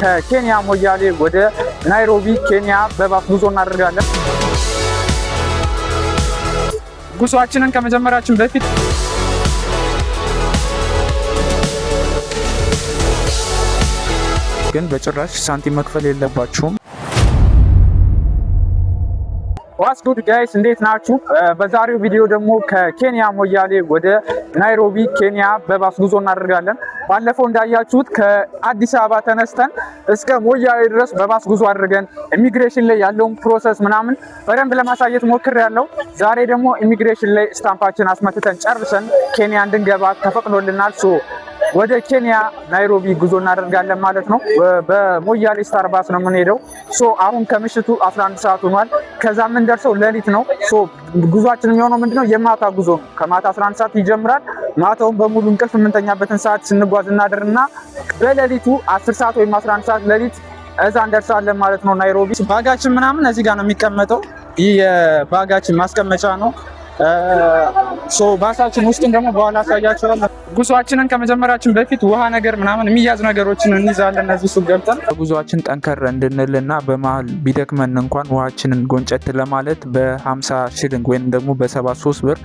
ከኬንያ ሞያሌ ወደ ናይሮቢ ኬንያ በባስ ጉዞ እናደርጋለን። ጉዞአችንን ከመጀመራችን በፊት ግን በጭራሽ ሳንቲም መክፈል የለባችሁም። ዋትስ ጉድ ጋይስ እንዴት ናችሁ? በዛሬው ቪዲዮ ደግሞ ከኬንያ ሞያሌ ወደ ናይሮቢ ኬንያ በባስ ጉዞ እናደርጋለን። ባለፈው እንዳያችሁት ከአዲስ አበባ ተነስተን እስከ ሞያሌ ድረስ በባስ ጉዞ አድርገን ኢሚግሬሽን ላይ ያለውን ፕሮሰስ ምናምን በደንብ ለማሳየት ሞክሬያለሁ። ዛሬ ደግሞ ኢሚግሬሽን ላይ ስታምፓችን አስመትተን ጨርሰን ኬንያ እንድንገባ ተፈቅዶልናል። ወደ ኬንያ ናይሮቢ ጉዞ እናደርጋለን ማለት ነው። በሞያሌ ስታር ባስ ነው የምንሄደው። አሁን ከምሽቱ 11 ሰዓት ሆኗል። ከዛ የምንደርሰው ሌሊት ነው። ጉዟችን የሚሆነው ምንድነው? የማታ ጉዞ ነው። ከማታ 11 ሰዓት ይጀምራል። ማታውን በሙሉ እንቅልፍ የምንተኛበትን ሰዓት ስንጓዝ እናድርና በሌሊቱ 10 ሰዓት ወይም 11 ሰዓት ሌሊት እዛ እንደርሳለን ማለት ነው ናይሮቢ። ባጋችን ምናምን እዚህ ጋር ነው የሚቀመጠው። ይህ የባጋችን ማስቀመጫ ነው። ባሳችን ውስጥን ደግሞ በኋላ አሳያችኋለሁ። ጉዞአችንን ከመጀመራችን በፊት ውሃ ነገር ምናምን የሚያዝ ነገሮችን እንይዛለን። እነዚህ ሱቅ ገብተን ጉዞአችን ጠንከር እንድንልና በመሀል ቢደክመን እንኳን ውሃችንን ጎንጨት ለማለት በ50 ሽልንግ ወይም ደግሞ በ73 ብር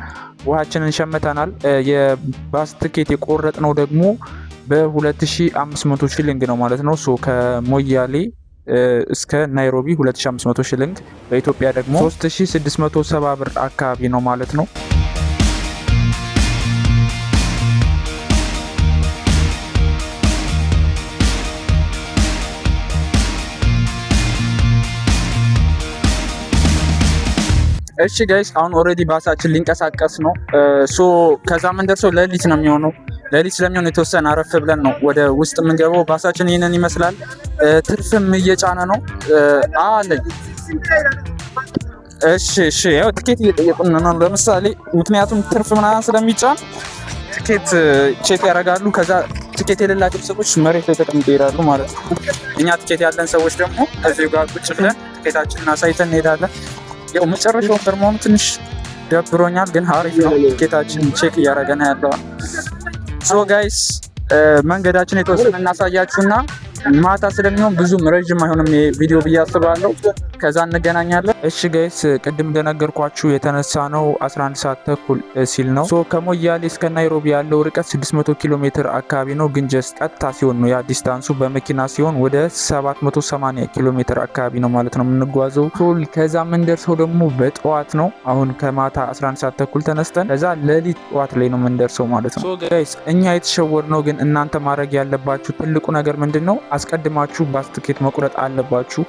ውሃችንን ሸምተናል። የባስ ትኬት የቆረጥነው ደግሞ በ2500 ሽልንግ ነው ማለት ነው። ከሞያሌ እስከ ናይሮቢ 2500 ሽልንግ በኢትዮጵያ ደግሞ 3670 ብር አካባቢ ነው ማለት ነው። እሺ ጋይስ አሁን ኦሬዲ ባሳችን ሊንቀሳቀስ ነው። ከዛ የምንደርሰው ሌሊት ነው የሚሆነው። ሌሊት ስለሚሆን የተወሰነ አረፍ ብለን ነው ወደ ውስጥ የምንገባው። ባሳችን ይህንን ይመስላል። ትርፍም እየጫነ ነው አለኝ። እሺ ያው ትኬት እየጠየቁን ነው ለምሳሌ፣ ምክንያቱም ትርፍ ምናምን ስለሚጫን ትኬት ቼክ ያደርጋሉ። ከዛ ትኬት የሌላቸው ሰዎች መሬት ላይ ተቀምጠው ይሄዳሉ ማለት ነው። እኛ ትኬት ያለን ሰዎች ደግሞ እዚሁ ጋር ቁጭ ብለን ትኬታችንን አሳይተን እንሄዳለን። ያው መጨረሻውን በርሞም ትንሽ ደብሮኛል፣ ግን አሪፍ ነው። ትኬታችን ቼክ እያደረገ ነው ያለው። ጋይስ መንገዳችን የተወሰነ እናሳያችሁና ማታ ስለሚሆን ብዙም ረጅም አይሆንም ቪዲዮ ብዬ አስባለሁ። ከዛ እንገናኛለን። እሺ ጋይስ ቅድም እንደነገርኳችሁ የተነሳ ነው 11 ሰዓት ተኩል ሲል ነው። ከሞያሌ እስከ ናይሮቢ ያለው ርቀት 600 ኪሎ ሜትር አካባቢ ነው። ግን ጀስት ቀጥታ ሲሆን ነው ያ ዲስታንሱ። በመኪና ሲሆን ወደ 780 ኪሎ ሜትር አካባቢ ነው ማለት ነው የምንጓዘው። ከዛ የምንደርሰው ደግሞ በጠዋት ነው። አሁን ከማታ 11 ሰዓት ተኩል ተነስተን ከዛ ሌሊት ጠዋት ላይ ነው የምንደርሰው ማለት ነው። ጋይስ እኛ የተሸወር ነው። ግን እናንተ ማድረግ ያለባችሁ ትልቁ ነገር ምንድነው? አስቀድማችሁ ባስ ትኬት መቁረጥ አለባችሁ።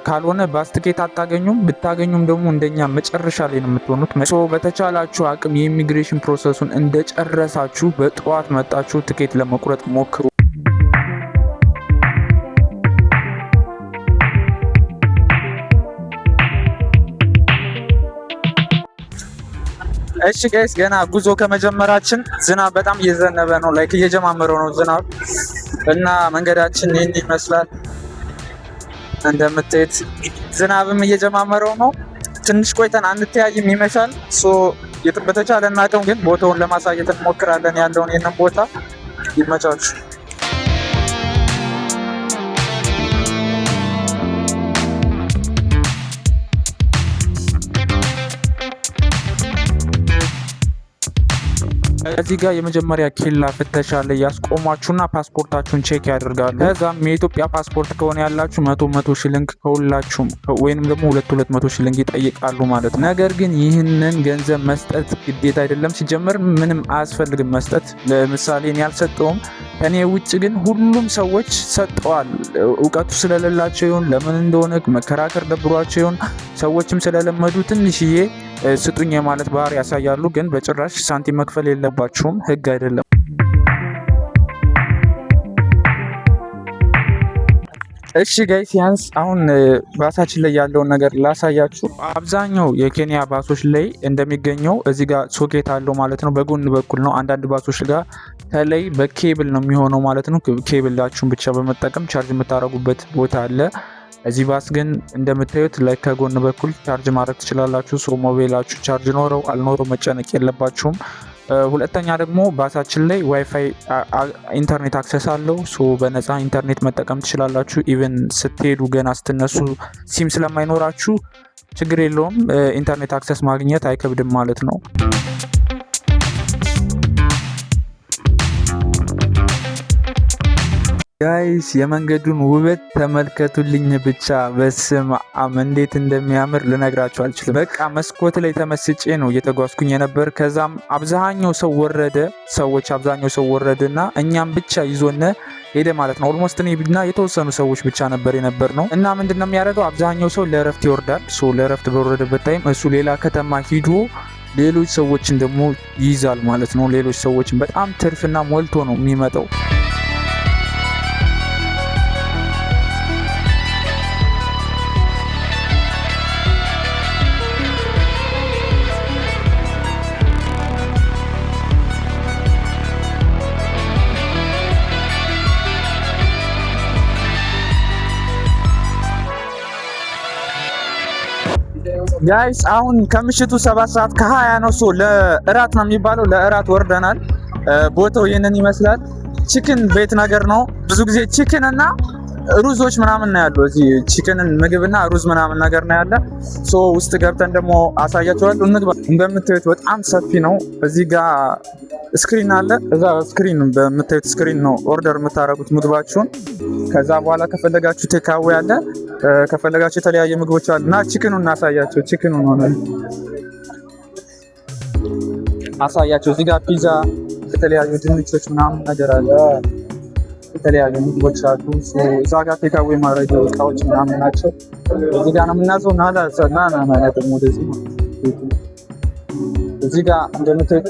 ካልሆነ ባስ ትኬት አታገኙም። ብታገኙም ደግሞ እንደኛ መጨረሻ ላይ ነው የምትሆኑት። በተቻላችሁ አቅም የኢሚግሬሽን ፕሮሰሱን እንደጨረሳችሁ በጠዋት መጣችሁ ትኬት ለመቁረጥ ሞክሩ። እሺ ጋይስ ገና ጉዞ ከመጀመራችን ዝናብ በጣም እየዘነበ ነው። ላይክ እየጀማመረው ነው ዝናብ እና መንገዳችን ይህን ይመስላል። እንደምታዩት ዝናብም እየጀማመረው ነው። ትንሽ ቆይተን አንተያይም ይመሻል። በተቻለን አቅም ግን ቦታውን ለማሳየት እንሞክራለን። ያለውን ይህንን ቦታ ይመቻችሁ። እዚህ ጋር የመጀመሪያ ኬላ ፍተሻ ላይ ያስቆማችሁና ፓስፖርታችሁን ቼክ ያደርጋሉ። ከዛም የኢትዮጵያ ፓስፖርት ከሆነ ያላችሁ 100 ሽልንግ ከሁላችሁም ወይንም ደግሞ 200 ሽልንግ ይጠይቃሉ ማለት ነው። ነገር ግን ይህንን ገንዘብ መስጠት ግዴታ አይደለም። ሲጀምር ምንም አያስፈልግም መስጠት። ለምሳሌ እኔ አልሰጠውም። ከኔ ውጭ ግን ሁሉም ሰዎች ሰጠዋል። እውቀቱ ስለሌላቸው ይሁን ለምን እንደሆነ መከራከር ደብሯቸው ይሁን ሰዎችም ስለለመዱ ትንሽዬ ስጡኝ ማለት ባህሪ ያሳያሉ። ግን በጭራሽ ሳንቲም መክፈል የለባችሁም፣ ህግ አይደለም። እሺ ጋይስ ያንስ አሁን ባሳችን ላይ ያለውን ነገር ላሳያችሁ። አብዛኛው የኬንያ ባሶች ላይ እንደሚገኘው እዚህ ጋር ሶኬት አለው ማለት ነው። በጎን በኩል ነው። አንዳንድ ባሶች ጋር ከላይ በኬብል ነው የሚሆነው ማለት ነው። ኬብላችሁን ብቻ በመጠቀም ቻርጅ የምታደርጉበት ቦታ አለ። እዚህ ባስ ግን እንደምታዩት ላይ ከጎን በኩል ቻርጅ ማድረግ ትችላላችሁ። ሞባይላችሁ ቻርጅ ኖረው አልኖረው መጨነቅ የለባችሁም። ሁለተኛ ደግሞ ባሳችን ላይ ዋይፋይ ኢንተርኔት አክሰስ አለው። ሶ በነፃ ኢንተርኔት መጠቀም ትችላላችሁ። ኢቨን ስትሄዱ ገና ስትነሱ ሲም ስለማይኖራችሁ ችግር የለውም፣ ኢንተርኔት አክሰስ ማግኘት አይከብድም ማለት ነው። ጋይስ የመንገዱን ውበት ተመልከቱልኝ ብቻ። በስመ አብ እንዴት እንደሚያምር ልነግራችሁ አልችልም። በቃ መስኮት ላይ ተመስጬ ነው እየተጓዝኩኝ የነበር። ከዛም አብዛኛው ሰው ወረደና እኛም ብቻ ይዞነ ሄደ ማለት ነው። ኦልሞስት እኔና የተወሰኑ ሰዎች ብቻ ነበር ነው። እና ምንድነው የሚያደርገው አብዛኛው ሰው ለእረፍት ይወርዳል። ለእረፍት በወረደበት ታይም እሱ ሌላ ከተማ ሂዶ ሌሎች ሰዎችን ደግሞ ይይዛል ማለት ነው። ሌሎች ሰዎችን በጣም ትርፍና ሞልቶ ነው የሚመጣው። ጋይስ አሁን ከምሽቱ 7 ሰዓት ከ20 ነው። ለእራት ነው የሚባለው። ለእራት ወርደናል። ቦታው ይሄንን ይመስላል። ቺክን ቤት ነገር ነው። ብዙ ጊዜ ቺክን እና ሩዞች ምናምን ነው ያለው። እዚህ ቺክንን ምግብና ሩዝ ምናምን ነገር ነው ያለ። ውስጥ ገብተን ደግሞ አሳያችኋለሁ። እንግባ። እንደምታዩት በጣም ሰፊ ነው። እዚህ ጋር ስክሪን አለ። እዛ ስክሪን በምታዩት ስክሪን ነው ኦርደር የምታረጉት ምግባችሁን። ከዛ በኋላ ከፈለጋችሁ ቴካዌ አለ፣ ከፈለጋችሁ የተለያየ ምግቦች አሉ። እና ቺክኑን እናሳያቸው። ቺክኑን ሆነ አሳያቸው። እዚህ ጋር ፒዛ፣ የተለያዩ ድንቾች ምናምን ነገር አለ፣ የተለያዩ ምግቦች አሉ። እዛ ጋር ቴካዌ ማድረግ እቃዎች ምናምን ናቸው። እዚህ ጋር ነው የምናዘው። ደግሞ ወደዚህ እዚህ ጋር እንደምታዩት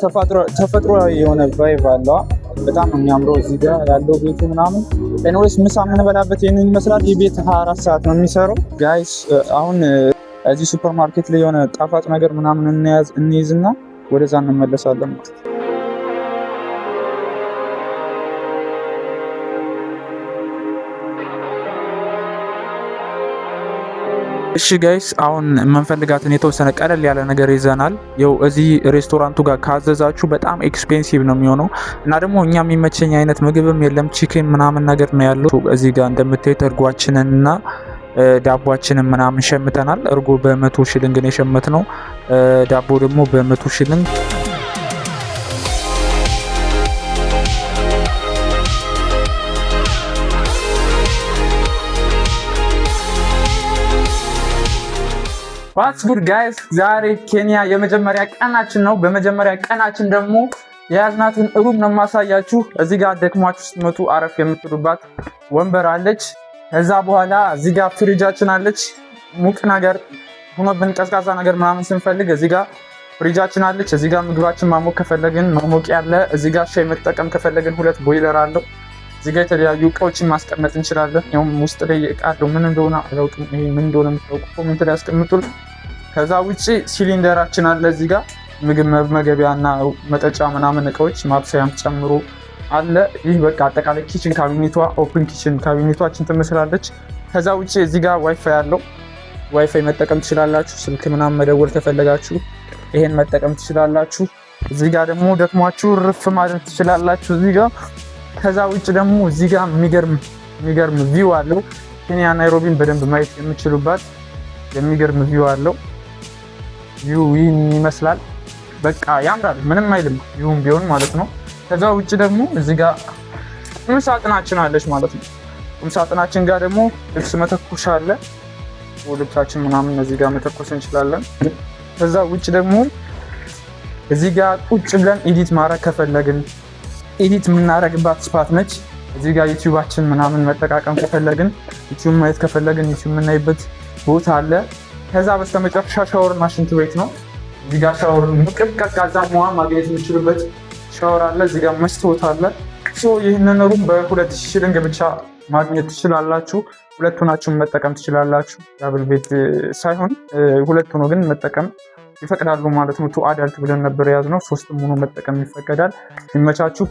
ተፈጥሯዊ የሆነ ቫይብ አለው። በጣም ነው የሚያምረው። እዚህ ጋር ያለው ቤቱ ምናምን ኤኒዌይስ ምሳ የምንበላበት ይሄንን ይመስላል። ይህ ቤት 24 ሰዓት ነው የሚሰራው። ጋይስ አሁን እዚህ ሱፐር ማርኬት ላይ የሆነ ጣፋጭ ነገር ምናምን እንይዝና ወደዛ እንመለሳለን። እሺ ጋይስ አሁን የምንፈልጋትን የተወሰነ ቀለል ያለ ነገር ይዘናል። ያው እዚህ ሬስቶራንቱ ጋር ካዘዛችሁ በጣም ኤክስፔንሲቭ ነው የሚሆነው እና ደግሞ እኛ የሚመቸኝ አይነት ምግብም የለም። ቺክን ምናምን ነገር ነው ያለው። እዚህ ጋር እንደምታዩት እርጓችንን እና ዳቦአችንን ምናምን ሸምተናል። እርጎ በ100 ሽልንግ ነው የሸመትነው። ዳቦ ደግሞ በ100 ሽልንግ። ዋትስ ጉድ ጋይስ፣ ዛሬ ኬንያ የመጀመሪያ ቀናችን ነው። በመጀመሪያ ቀናችን ደግሞ የያዝናትን ሩም ነው ማሳያችሁ። እዚህ ጋር ደክሟችሁ ስትመጡ አረፍ የምትሉባት ወንበር አለች። ከዛ በኋላ እዚህ ጋር ፍሪጃችን አለች። ሙቅ ነገር ሆኖብን ቀዝቃዛ ነገር ምናምን ስንፈልግ እዚህ ጋር ፍሪጃችን አለች። እዚህ ጋር ምግባችን ማሞቅ ከፈለግን ማሞቅ ያለ። እዚህ ጋር ሻይ መጠቀም ከፈለግን 2 ቦይለር አለው። እዚህ ጋር የተለያዩ እቃዎችን ማስቀመጥ እንችላለን። ያውም ውስጥ ላይ እቃ አለው። ምን እንደሆነ አላውቅም። ይሄ ምን እንደሆነ የምታውቁ ኮሜንት ላይ አስቀምጡልኝ። ከዛ ውጪ ሲሊንደራችን አለ። እዚህ ጋር ምግብ መመገቢያና መጠጫ ምናምን እቃዎች ማብሰያም ጨምሮ አለ። ይህ በቃ አጠቃላይ ኪችን ካቢኔቷ ኦፕን ኪችን ካቢኔቷችን ትመስላለች። ከዛ ውጪ እዚህ ጋር ዋይፋይ አለው። ዋይፋይ መጠቀም ትችላላችሁ። ስልክ ምናምን መደወል ከፈለጋችሁ ይሄን መጠቀም ትችላላችሁ። እዚህ ጋር ደግሞ ደክሟችሁ ርፍ ማለት ትችላላችሁ እዚህ ጋር። ከዛ ውጭ ደግሞ እዚህ ጋር የሚገርም ቪው አለው። ኬንያ ናይሮቢን በደንብ ማየት የምትችሉባት የሚገርም ቪው አለው። ቪው ይህን ይመስላል። በቃ ያምራል። ምንም አይልም ቪውም ቢሆን ማለት ነው። ከዛ ውጭ ደግሞ እዚህ ጋር ቁም ሳጥናችን አለች ማለት ነው። ቁም ሳጥናችን ጋር ደግሞ ልብስ መተኮሻ አለ። ልብሳችን ምናምን እዚህ ጋር መተኮስ እንችላለን። ከዛ ውጭ ደግሞ እዚህ ጋር ቁጭ ብለን ኤዲት ማድረግ ከፈለግን ኤዲት የምናደርግባት ስፓት ነች። እዚህ ጋር ዩቲዩባችን ምናምን መጠቃቀም ከፈለግን ዩቲዩብ ማየት ከፈለግን ዩቲዩብ የምናይበት ቦታ አለ። ከዛ በስተመጨረሻ ሻወርና ሽንት ቤት ነው። እዚህ ጋር ሻወር ሙቅም ቀዝቃዛ ውሃ ማግኘት የምችሉበት ሻወር አለ። እዚህ ጋር መስታወት አለ። ይህንን ሩም በ2000 ሽልንግ ብቻ ማግኘት ትችላላችሁ። ሁለቱናችሁን መጠቀም ትችላላችሁ። ዳብል ቤት ሳይሆን ሁለቱ ነው ግን መጠቀም ይፈቅዳሉ ማለት ነው። ቱ አዳልት ብለን ነበር የያዝነው። 3 ሆኖ መጠቀም ይፈቀዳል። ይመቻችሁ።